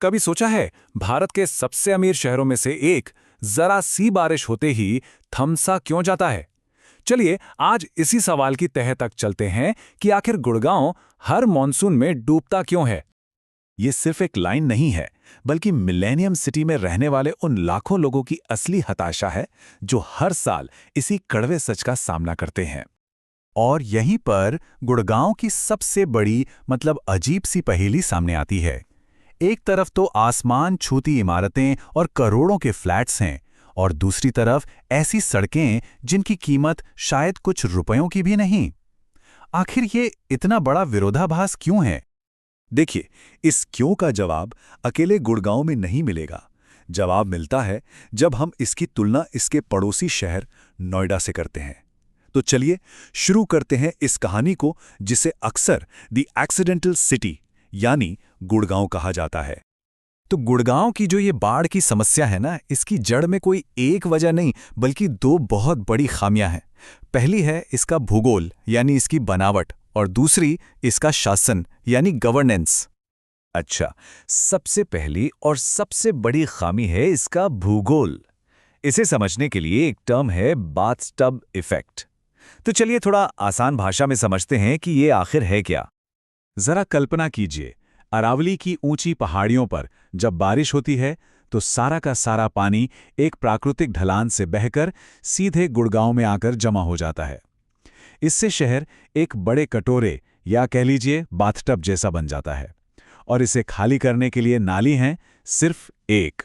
कभी सोचा है, भारत के सबसे अमीर शहरों में से एक जरा सी बारिश होते ही थमसा क्यों जाता है? चलिए आज इसी सवाल की तह तक चलते हैं कि आखिर गुड़गांव हर मॉनसून में डूबता क्यों है। ये सिर्फ एक लाइन नहीं है, बल्कि मिलेनियम सिटी में रहने वाले उन लाखों लोगों की असली हताशा है जो हर साल इसी कड़वे सच का सामना करते हैं। और यहीं पर गुड़गांव की सबसे बड़ी अजीब सी पहेली सामने आती है। एक तरफ तो आसमान छूती इमारतें और करोड़ों के फ्लैट्स हैं, और दूसरी तरफ ऐसी सड़कें जिनकी कीमत शायद कुछ रुपयों की भी नहीं। आखिर ये इतना बड़ा विरोधाभास क्यों है? देखिए, इस क्यों का जवाब अकेले गुड़गांव में नहीं मिलेगा। जवाब मिलता है जब हम इसकी तुलना इसके पड़ोसी शहर नोएडा से करते हैं। तो चलिए शुरू करते हैं इस कहानी को, जिसे अक्सर द एक्सीडेंटल सिटी यानी गुड़गांव कहा जाता है। तो गुड़गांव की जो ये बाढ़ की समस्या है ना, इसकी जड़ में कोई एक वजह नहीं बल्कि दो बहुत बड़ी खामियां हैं। पहली है इसका भूगोल यानी इसकी बनावट, और दूसरी इसका शासन यानी गवर्नेंस। अच्छा, सबसे पहली और सबसे बड़ी खामी है इसका भूगोल। इसे समझने के लिए एक टर्म है बाथटब इफेक्ट। तो चलिए थोड़ा आसान भाषा में समझते हैं कि ये आखिर है क्या। जरा कल्पना कीजिए, अरावली की ऊंची पहाड़ियों पर जब बारिश होती है तो सारा का सारा पानी एक प्राकृतिक ढलान से बहकर सीधे गुड़गांव में आकर जमा हो जाता है। इससे शहर एक बड़े कटोरे या कह लीजिए बाथटब जैसा बन जाता है, और इसे खाली करने के लिए नाली है सिर्फ एक।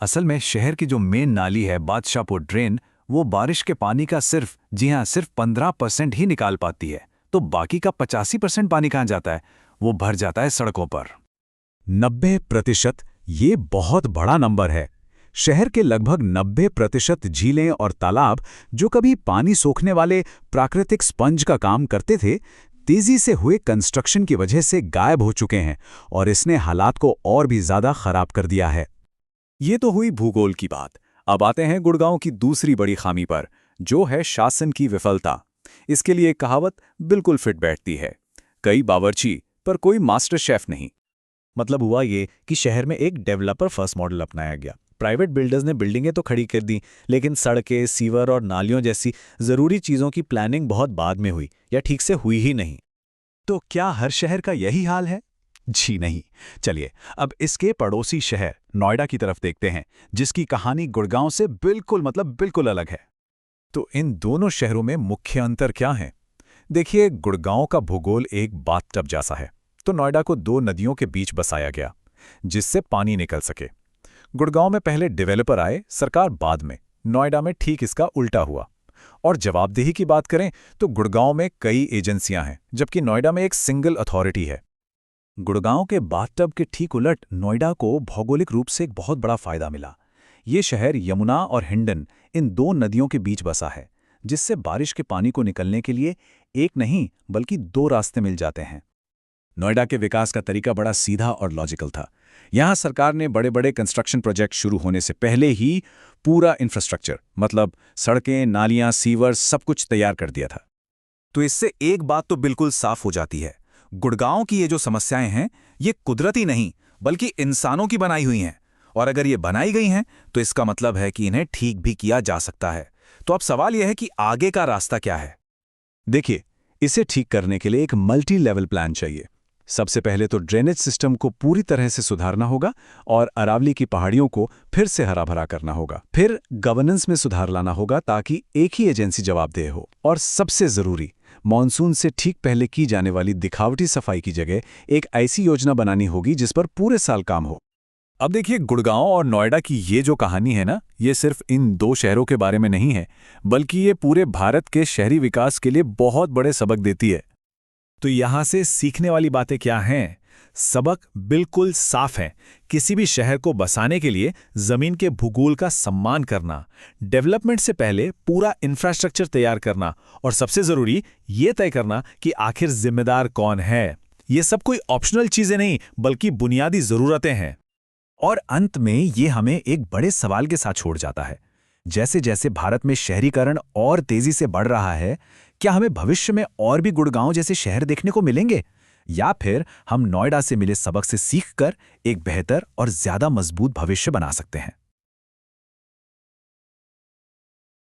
असल में शहर की जो मेन नाली है बादशाहपुर ड्रेन, वो बारिश के पानी का सिर्फ 15% ही निकाल पाती है। तो बाकी का 85% पानी कहाँ जाता है? वो भर जाता है सड़कों पर। 90%, ये बहुत बड़ा नंबर है। शहर के लगभग 90% झीलें और तालाब, जो कभी पानी सोखने वाले प्राकृतिक स्पंज का काम करते थे, तेजी से हुए कंस्ट्रक्शन की वजह से गायब हो चुके हैं, और इसने हालात को और भी ज्यादा खराब कर दिया है। ये तो हुई भूगोल की बात। अब आते हैं गुड़गांव की दूसरी बड़ी खामी पर, जो है शासन की विफलता। इसके लिए एक कहावत बिल्कुल फिट बैठती है, कई बावर्ची पर कोई मास्टर शेफ नहीं। मतलब हुआ ये कि शहर में एक डेवलपर फर्स्ट मॉडल अपनाया गया। प्राइवेट बिल्डर्स ने बिल्डिंगें तो खड़ी कर दी, लेकिन सड़कें, सीवर और नालियों जैसी जरूरी चीजों की प्लानिंग बहुत बाद में हुई, या ठीक से हुई ही नहीं। तो क्या हर शहर का यही हाल है? जी नहीं। चलिए अब इसके पड़ोसी शहर नोएडा की तरफ देखते हैं, जिसकी कहानी गुड़गांव से बिल्कुल अलग है। तो इन दोनों शहरों में मुख्य अंतर क्या है? देखिए, गुड़गांव का भूगोल एक बाथटब जैसा है, तो नोएडा को दो नदियों के बीच बसाया गया जिससे पानी निकल सके। गुड़गांव में पहले डेवलपर आए, सरकार बाद में। नोएडा में ठीक इसका उल्टा हुआ। और जवाबदेही की बात करें तो गुड़गांव में कई एजेंसियां हैं, जबकि नोएडा में एक सिंगल अथॉरिटी है। गुड़गांव के बाथटब के ठीक उलट नोएडा को भौगोलिक रूप से एक बहुत बड़ा फायदा मिला। ये शहर यमुना और हिंडन, इन दो नदियों के बीच बसा है, जिससे बारिश के पानी को निकलने के लिए एक नहीं बल्कि दो रास्ते मिल जाते हैं। नोएडा के विकास का तरीका बड़ा सीधा और लॉजिकल था। यहां सरकार ने बड़े बड़े कंस्ट्रक्शन प्रोजेक्ट शुरू होने से पहले ही पूरा इंफ्रास्ट्रक्चर, सड़कें, नालियां, सीवर, सब कुछ तैयार कर दिया था। तो इससे एक बात तो बिल्कुल साफ हो जाती है, गुड़गांव की ये जो समस्याएं हैं, ये कुदरती नहीं बल्कि इंसानों की बनाई हुई हैं। और अगर ये बनाई गई हैं तो इसका मतलब है कि इन्हें ठीक भी किया जा सकता है। तो अब सवाल यह है कि आगे का रास्ता क्या है? देखिए, इसे ठीक करने के लिए एक मल्टी लेवल प्लान चाहिए। सबसे पहले तो ड्रेनेज सिस्टम को पूरी तरह से सुधारना होगा और अरावली की पहाड़ियों को फिर से हरा भरा करना होगा। फिर गवर्नेंस में सुधार लाना होगा ताकि एक ही एजेंसी जवाबदेह हो। और सबसे जरूरी, मॉनसून से ठीक पहले की जाने वाली दिखावटी सफाई की जगह एक ऐसी योजना बनानी होगी जिस पर पूरे साल काम हो। अब देखिए, गुड़गांव और नोएडा की ये जो कहानी है ना, ये सिर्फ इन दो शहरों के बारे में नहीं है, बल्कि ये पूरे भारत के शहरी विकास के लिए बहुत बड़े सबक देती है। तो यहां से सीखने वाली बातें क्या हैं? सबक बिल्कुल साफ है। किसी भी शहर को बसाने के लिए जमीन के भूगोल का सम्मान करना, डेवलपमेंट से पहले पूरा इंफ्रास्ट्रक्चर तैयार करना, और सबसे जरूरी ये तय करना कि आखिर जिम्मेदार कौन है। ये सब कोई ऑप्शनल चीजें नहीं बल्कि बुनियादी जरूरतें हैं। और अंत में ये हमें एक बड़े सवाल के साथ छोड़ जाता है। जैसे जैसे भारत में शहरीकरण और तेजी से बढ़ रहा है, क्या हमें भविष्य में और भी गुड़गांव जैसे शहर देखने को मिलेंगे, या फिर हम नोएडा से मिले सबक से सीखकर एक बेहतर और ज्यादा मजबूत भविष्य बना सकते हैं।